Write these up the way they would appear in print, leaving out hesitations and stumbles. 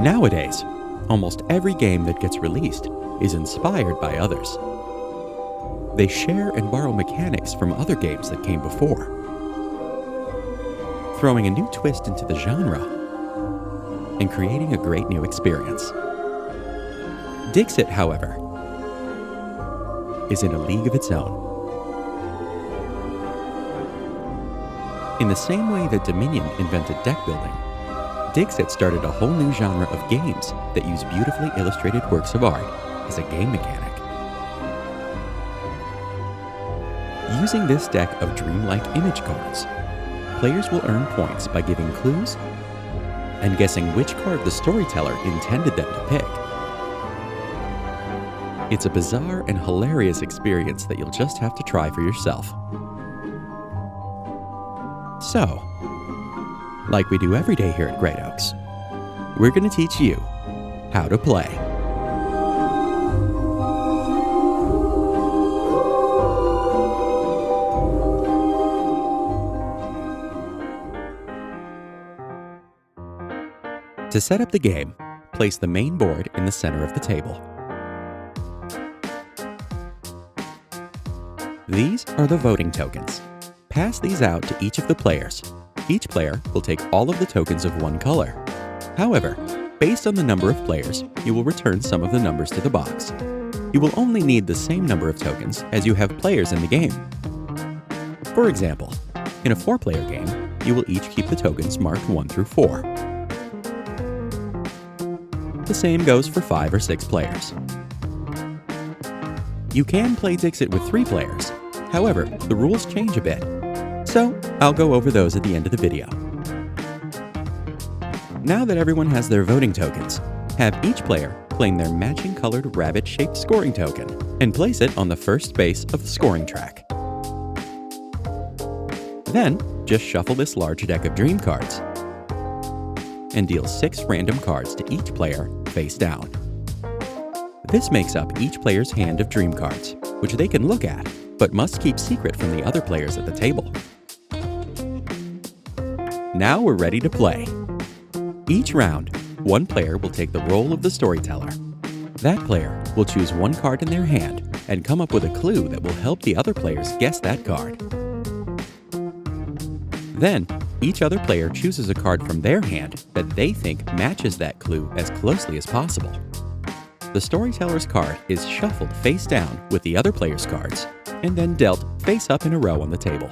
Nowadays, almost every game that gets released is inspired by others. They share and borrow mechanics from other games that came before, throwing a new twist into the genre and creating a great new experience. Dixit, however, is in a league of its own. In the same way that Dominion invented deck building, Dixit started a whole new genre of games that use beautifully illustrated works of art as a game mechanic. Using this deck of dreamlike image cards, players will earn points by giving clues and guessing which card the storyteller intended them to pick. It's a bizarre and hilarious experience that you'll just have to try for yourself. So, like we do every day here at Great Oaks, we're going to teach you how to play. To set up the game, place the main board in the center of the table. These are the voting tokens. Pass these out to each of the players. Each player will take all of the tokens of one color. However, based on the number of players, you will return some of the numbers to the box. You will only need the same number of tokens as you have players in the game. For example, in a 4-player game, you will each keep the tokens marked 1 through 4. The same goes for 5 or 6 players. You can play Dixit with 3 players. However, the rules change a bit, so I'll go over those at the end of the video. Now that everyone has their voting tokens, have each player claim their matching colored rabbit-shaped scoring token and place it on the first space of the scoring track. Then, just shuffle this large deck of dream cards and deal 6 random cards to each player face down. This makes up each player's hand of dream cards, which they can look at, but must keep secret from the other players at the table. Now we're ready to play. Each round, one player will take the role of the storyteller. That player will choose one card in their hand and come up with a clue that will help the other players guess that card. Then, each other player chooses a card from their hand that they think matches that clue as closely as possible. The storyteller's card is shuffled face down with the other player's cards, and then dealt face up in a row on the table.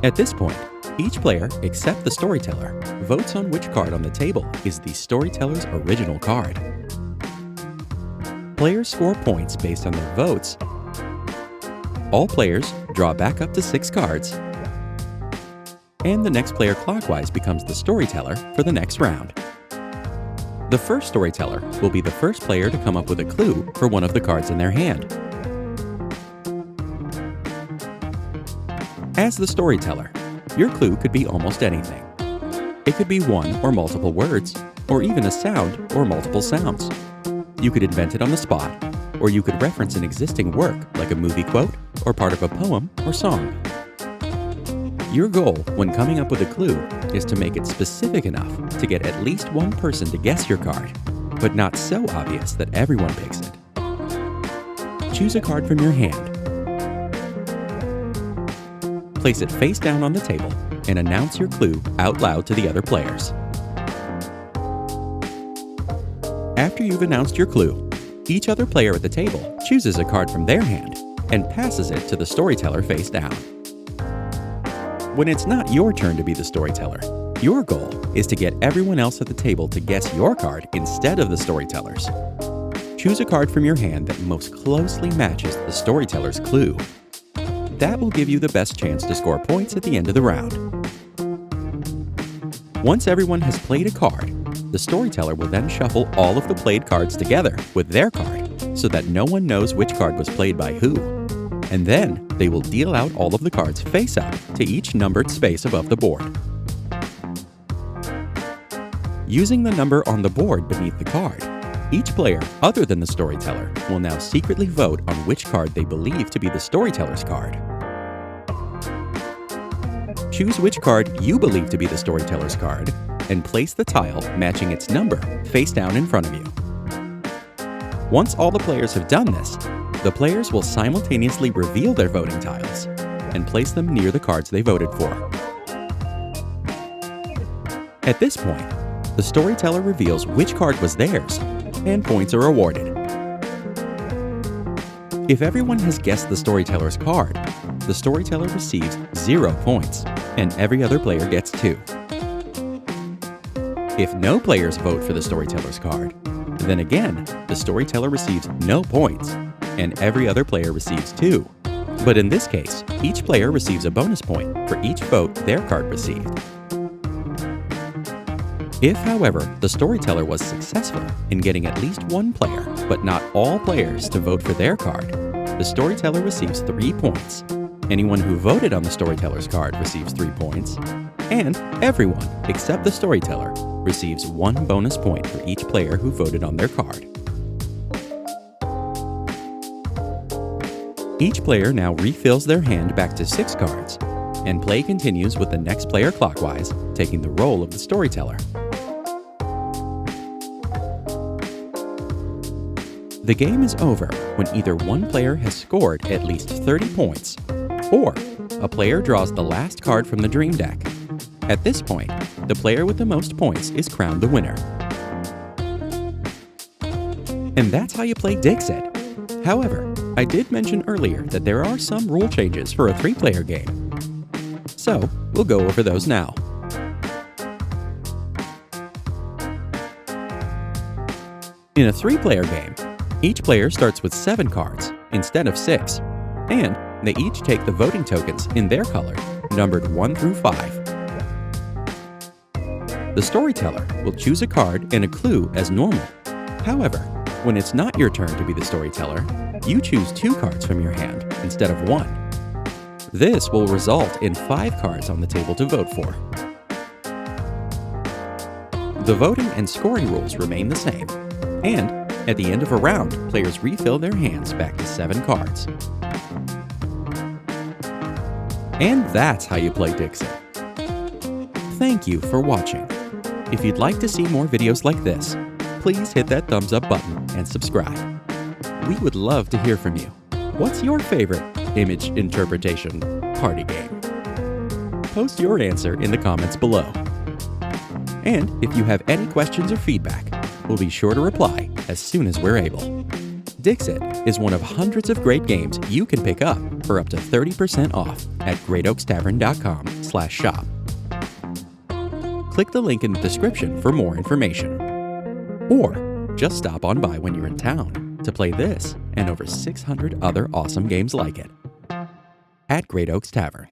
At this point, each player, except the storyteller, votes on which card on the table is the storyteller's original card. Players score points based on their votes. All players draw back up to 6 cards, and the next player clockwise becomes the storyteller for the next round. The first storyteller will be the first player to come up with a clue for one of the cards in their hand. As the storyteller, your clue could be almost anything. It could be one or multiple words, or even a sound or multiple sounds. You could invent it on the spot, or you could reference an existing work like a movie quote or part of a poem or song. Your goal when coming up with a clue is to make it specific enough to get at least one person to guess your card, but not so obvious that everyone picks it. Choose a card from your hand. Place it face down on the table and announce your clue out loud to the other players. After you've announced your clue, each other player at the table chooses a card from their hand and passes it to the storyteller face down. When it's not your turn to be the storyteller, your goal is to get everyone else at the table to guess your card instead of the storyteller's. Choose a card from your hand that most closely matches the storyteller's clue. That will give you the best chance to score points at the end of the round. Once everyone has played a card, the storyteller will then shuffle all of the played cards together with their card so that no one knows which card was played by who. And then they will deal out all of the cards face up to each numbered space above the board. Using the number on the board beneath the card, each player other than the storyteller will now secretly vote on which card they believe to be the storyteller's card. Choose which card you believe to be the storyteller's card, and place the tile matching its number face down in front of you. Once all the players have done this, the players will simultaneously reveal their voting tiles and place them near the cards they voted for. At this point, the storyteller reveals which card was theirs, and points are awarded. If everyone has guessed the storyteller's card, the storyteller receives 0 points, and every other player gets 2. If no players vote for the storyteller's card, then again, the storyteller receives no points, and every other player receives 2. But in this case, each player receives a bonus point for each vote their card received. If, however, the storyteller was successful in getting at least one player, but not all players to vote for their card, the storyteller receives 3 points. Anyone who voted on the storyteller's card receives 3 points, and everyone except the storyteller receives 1 bonus point for each player who voted on their card. Each player now refills their hand back to 6 cards, and play continues with the next player clockwise, taking the role of the storyteller. The game is over when either one player has scored at least 30 points, or a player draws the last card from the dream deck. At this point, the player with the most points is crowned the winner. And that's how you play Dixit. However, I did mention earlier that there are some rule changes for a 3-player game. So, we'll go over those now. In a 3-player game, each player starts with 7 cards instead of 6, and they each take the voting tokens in their color, numbered 1 through 5. The storyteller will choose a card and a clue as normal. However, when it's not your turn to be the storyteller, you choose 2 cards from your hand instead of 1. This will result in 5 cards on the table to vote for. The voting and scoring rules remain the same, and at the end of a round, players refill their hands back to 7 cards. And that's how you play Dixit. Thank you for watching. If you'd like to see more videos like this, please hit that thumbs up button and subscribe. We would love to hear from you. What's your favorite image interpretation party game? Post your answer in the comments below. And if you have any questions or feedback, we'll be sure to reply as soon as we're able. Dixit is one of hundreds of great games you can pick up for up to 30% off at greatoakstavern.com/shop. Click the link in the description for more information. Or just stop on by when you're in town to play this and over 600 other awesome games like it at Great Oaks Tavern.